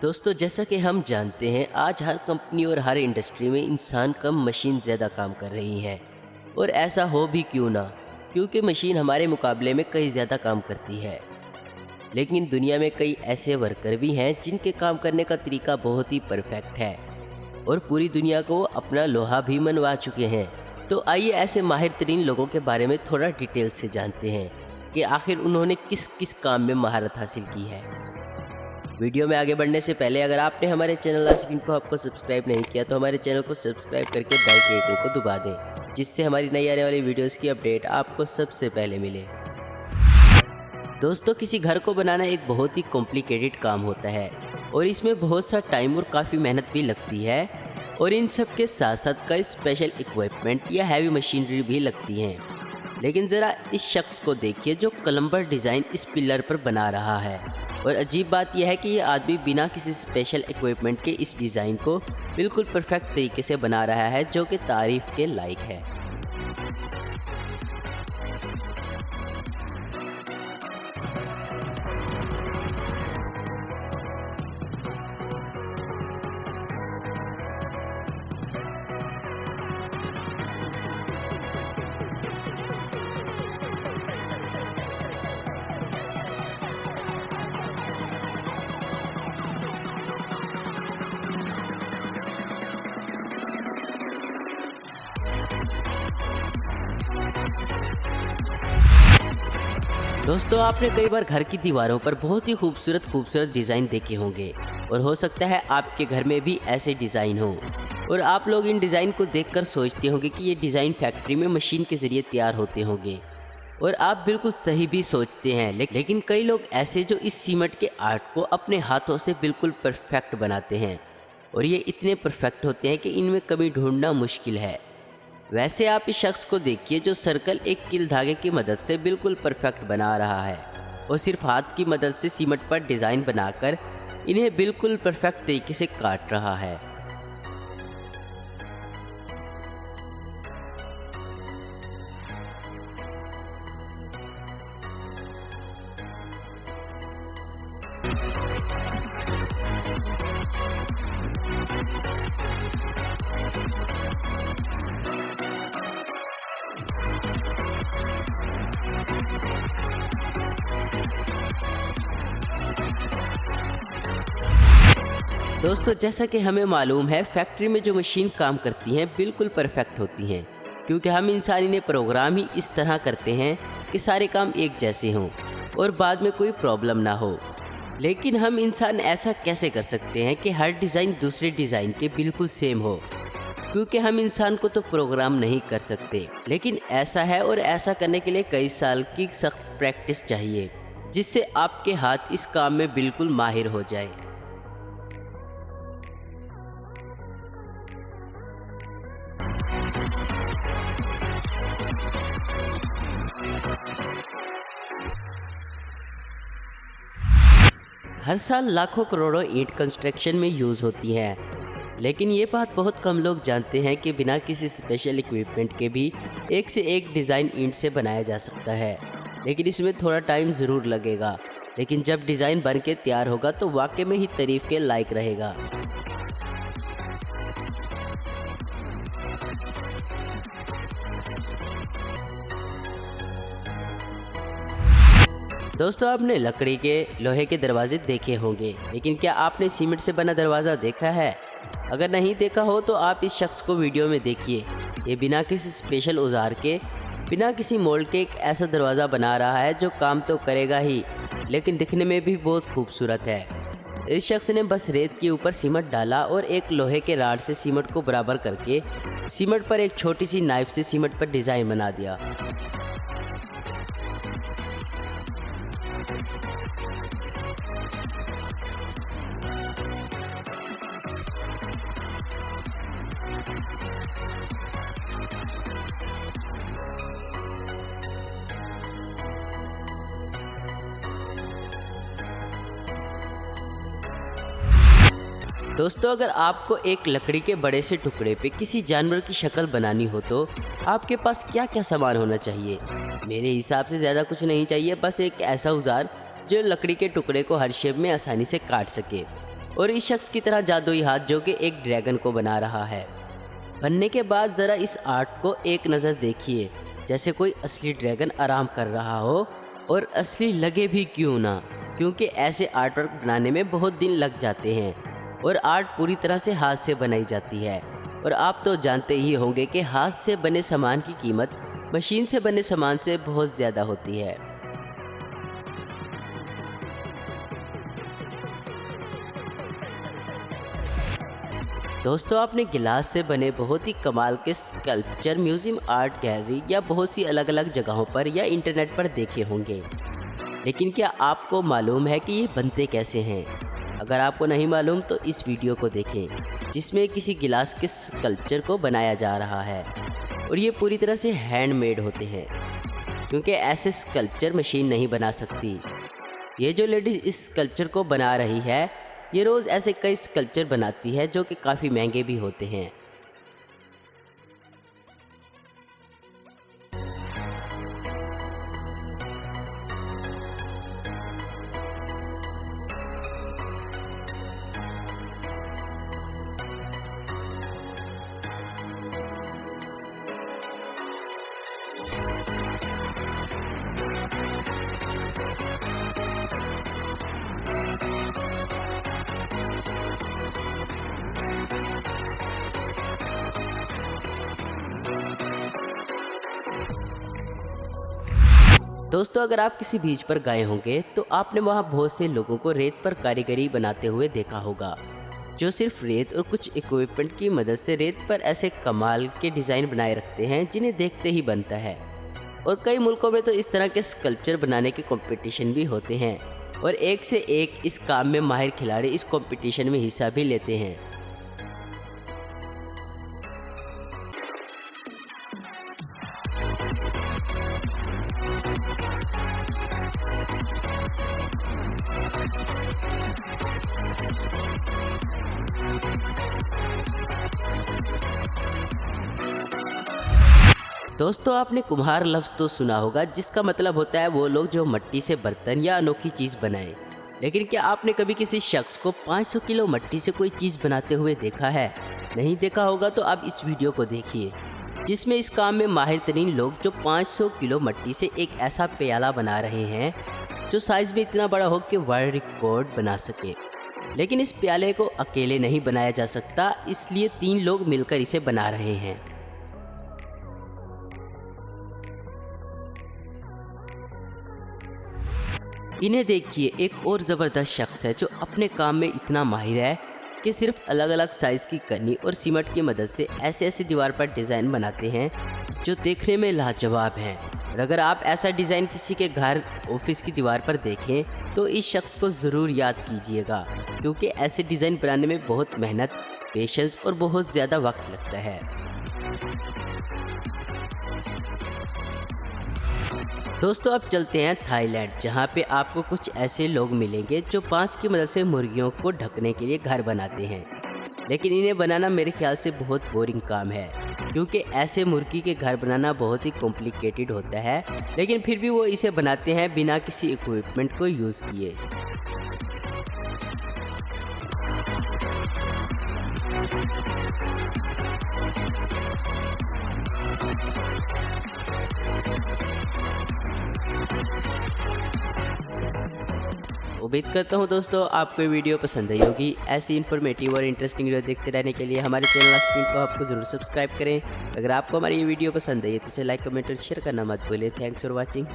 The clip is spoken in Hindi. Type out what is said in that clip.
दोस्तों, जैसा कि हम जानते हैं, आज हर कंपनी और हर इंडस्ट्री में इंसान कम मशीन ज़्यादा काम कर रही हैं। और ऐसा हो भी क्यों ना, क्योंकि मशीन हमारे मुकाबले में कई ज़्यादा काम करती है। लेकिन दुनिया में कई ऐसे वर्कर भी हैं जिनके काम करने का तरीका बहुत ही परफेक्ट है और पूरी दुनिया को अपना लोहा भी मनवा चुके हैं। तो आइए ऐसे माहिर तरीन लोगों के बारे में थोड़ा डिटेल से जानते हैं कि आखिर उन्होंने किस किस काम में महारत हासिल की है। वीडियो में आगे बढ़ने से पहले अगर आपने हमारे चैनल आसिफ इन्फो हब को सब्सक्राइब नहीं किया तो हमारे चैनल को सब्सक्राइब करके बेल के आइकन को दबा दें, जिससे हमारी नई आने वाली वीडियोस की अपडेट आपको सबसे पहले मिले। दोस्तों, किसी घर को बनाना एक बहुत ही कॉम्प्लिकेटेड काम होता है और इसमें बहुत सा टाइम और काफ़ी मेहनत भी लगती है। और इन सब के साथ साथ कई स्पेशल इक्विपमेंट या हैवी मशीनरी भी लगती हैं। लेकिन ज़रा इस शख्स को देखिए जो क्लम्बर डिज़ाइन इस पिलर पर बना रहा है। और अजीब बात यह है कि ये आदमी बिना किसी स्पेशल इक्विपमेंट के इस डिज़ाइन को बिल्कुल परफेक्ट तरीके से बना रहा है, जो कि तारीफ़ के लायक है। दोस्तों, आपने कई बार घर की दीवारों पर बहुत ही खूबसूरत डिज़ाइन देखे होंगे और हो सकता है आपके घर में भी ऐसे डिज़ाइन हो। और आप लोग इन डिज़ाइन को देखकर सोचते होंगे कि ये डिज़ाइन फैक्ट्री में मशीन के ज़रिए तैयार होते होंगे। और आप बिल्कुल सही भी सोचते हैं, लेकिन कई लोग ऐसे जो इस सीमेंट के आर्ट को अपने हाथों से बिल्कुल परफेक्ट बनाते हैं और ये इतने परफेक्ट होते हैं कि इनमें कमी ढूंढना मुश्किल है। वैसे आप इस शख्स को देखिए जो सर्कल एक कील धागे की मदद से बिल्कुल परफेक्ट बना रहा है और सिर्फ हाथ की मदद से सीमेंट पर डिज़ाइन बनाकर इन्हें बिल्कुल परफेक्ट तरीके से काट रहा है। दोस्तों, जैसा कि हमें मालूम है, फैक्ट्री में जो मशीन काम करती हैं बिल्कुल परफेक्ट होती हैं, क्योंकि हम इंसान इन्हें प्रोग्राम ही इस तरह करते हैं कि सारे काम एक जैसे हों और बाद में कोई प्रॉब्लम ना हो। लेकिन हम इंसान ऐसा कैसे कर सकते हैं कि हर डिज़ाइन दूसरे डिज़ाइन के बिल्कुल सेम हो, क्योंकि हम इंसान को तो प्रोग्राम नहीं कर सकते। लेकिन ऐसा है और ऐसा करने के लिए कई साल की सख्त प्रैक्टिस चाहिए, जिससे आपके हाथ इस काम में बिल्कुल माहिर हो जाए। हर साल लाखों करोड़ों ईंट कंस्ट्रक्शन में यूज़ होती हैं, लेकिन ये बात बहुत कम लोग जानते हैं कि बिना किसी स्पेशल इक्विपमेंट के भी एक से एक डिज़ाइन ईंट से बनाया जा सकता है। लेकिन इसमें थोड़ा टाइम ज़रूर लगेगा, लेकिन जब डिज़ाइन बन के तैयार होगा तो वाकई में ही तारीफ़ के लायक रहेगा। दोस्तों, आपने लकड़ी के लोहे के दरवाजे देखे होंगे, लेकिन क्या आपने सीमेंट से बना दरवाज़ा देखा है? अगर नहीं देखा हो तो आप इस शख्स को वीडियो में देखिए। ये बिना किसी स्पेशल औजार के, बिना किसी मोल्ड के एक ऐसा दरवाज़ा बना रहा है जो काम तो करेगा ही, लेकिन दिखने में भी बहुत खूबसूरत है। इस शख्स ने बस रेत के ऊपर सीमेंट डाला और एक लोहे के राड से सीमेंट को बराबर करके सीमेंट पर एक छोटी सी नाइफ से सीमेंट पर डिज़ाइन बना दिया। दोस्तों, अगर आपको एक लकड़ी के बड़े से टुकड़े पे किसी जानवर की शक्ल बनानी हो तो आपके पास क्या क्या सामान होना चाहिए? मेरे हिसाब से ज़्यादा कुछ नहीं चाहिए, बस एक ऐसा औजार जो लकड़ी के टुकड़े को हर शेप में आसानी से काट सके। और इस शख्स की तरह जादुई हाथ जो कि एक ड्रैगन को बना रहा है। बनने के बाद ज़रा इस आर्ट को एक नज़र देखिए, जैसे कोई असली ड्रैगन आराम कर रहा हो, और असली लगे भी क्यों ना, क्योंकि ऐसे आर्ट वर्क बनाने में बहुत दिन लग जाते हैं और आर्ट पूरी तरह से हाथ से बनाई जाती है। और आप तो जानते ही होंगे कि हाथ से बने सामान की कीमत मशीन से बने सामान से बहुत ज़्यादा होती है। दोस्तों, आपने गिलास से बने बहुत ही कमाल के स्कल्पचर म्यूजियम, आर्ट गैलरी या बहुत सी अलग अलग जगहों पर या इंटरनेट पर देखे होंगे, लेकिन क्या आपको मालूम है कि ये बनते कैसे हैं? अगर आपको नहीं मालूम तो इस वीडियो को देखें, जिसमें किसी गिलास के स्कल्पचर को बनाया जा रहा है और ये पूरी तरह से हैंडमेड होते हैं, क्योंकि ऐसे स्कल्पचर मशीन नहीं बना सकती। ये जो लेडीज़ इस स्कल्पचर को बना रही है, ये रोज़ ऐसे कई स्कल्पचर बनाती है जो कि काफ़ी महंगे भी होते हैं। दोस्तों, अगर आप किसी बीच पर गए होंगे तो आपने वहाँ बहुत से लोगों को रेत पर कारीगरी बनाते हुए देखा होगा, जो सिर्फ रेत और कुछ इक्विपमेंट की मदद से रेत पर ऐसे कमाल के डिज़ाइन बनाए रखते हैं जिन्हें देखते ही बनता है। और कई मुल्कों में तो इस तरह के स्कल्पचर बनाने के कंपटीशन भी होते हैं और एक से एक इस काम में माहिर खिलाड़ी इस कंपटीशन में हिस्सा भी लेते हैं। दोस्तों, आपने कुम्हार लफ्ज़ तो सुना होगा, जिसका मतलब होता है वो लोग जो मिट्टी से बर्तन या अनोखी चीज़ बनाएं। लेकिन क्या आपने कभी किसी शख्स को 500 किलो मिट्टी से कोई चीज़ बनाते हुए देखा है? नहीं देखा होगा तो आप इस वीडियो को देखिए, जिसमें इस काम में माहिर तरीन लोग जो 500 किलो मिट्टी से एक ऐसा प्याला बना रहे हैं जो साइज़ में इतना बड़ा हो कि वर्ल्ड रिकॉर्ड बना सके। लेकिन इस प्याले को अकेले नहीं बनाया जा सकता, इसलिए 3 लोग मिलकर इसे बना रहे हैं। इन्हें देखिए, एक और ज़बरदस्त शख्स है जो अपने काम में इतना माहिर है कि सिर्फ अलग अलग साइज़ की कन्नी और सीमेंट की मदद से ऐसे ऐसे दीवार पर डिज़ाइन बनाते हैं जो देखने में लाजवाब हैं। और अगर आप ऐसा डिज़ाइन किसी के घर, ऑफिस की दीवार पर देखें तो इस शख्स को ज़रूर याद कीजिएगा, क्योंकि ऐसे डिज़ाइन बनाने में बहुत मेहनत, पेशेंस और बहुत ज़्यादा वक्त लगता है। दोस्तों, अब चलते हैं थाईलैंड, जहाँ पे आपको कुछ ऐसे लोग मिलेंगे जो बांस की मदद से मुर्गियों को ढकने के लिए घर बनाते हैं। लेकिन इन्हें बनाना मेरे ख्याल से बहुत बोरिंग काम है, क्योंकि ऐसे मुर्गी के घर बनाना बहुत ही कॉम्प्लिकेटेड होता है, लेकिन फिर भी वो इसे बनाते हैं बिना किसी इक्विपमेंट को यूज़ किए। उम्मीद करता हूँ दोस्तों आपको ये वीडियो पसंद आई होगी। ऐसी इन्फॉर्मेटिव और इंटरेस्टिंग वीडियो देखते रहने के लिए हमारे चैनल स्क्रीन को आपको जरूर सब्सक्राइब करें। अगर आपको हमारी ये वीडियो पसंद आई है तो इसे लाइक, कमेंट और शेयर करना मत भूलें। Thanks for watching.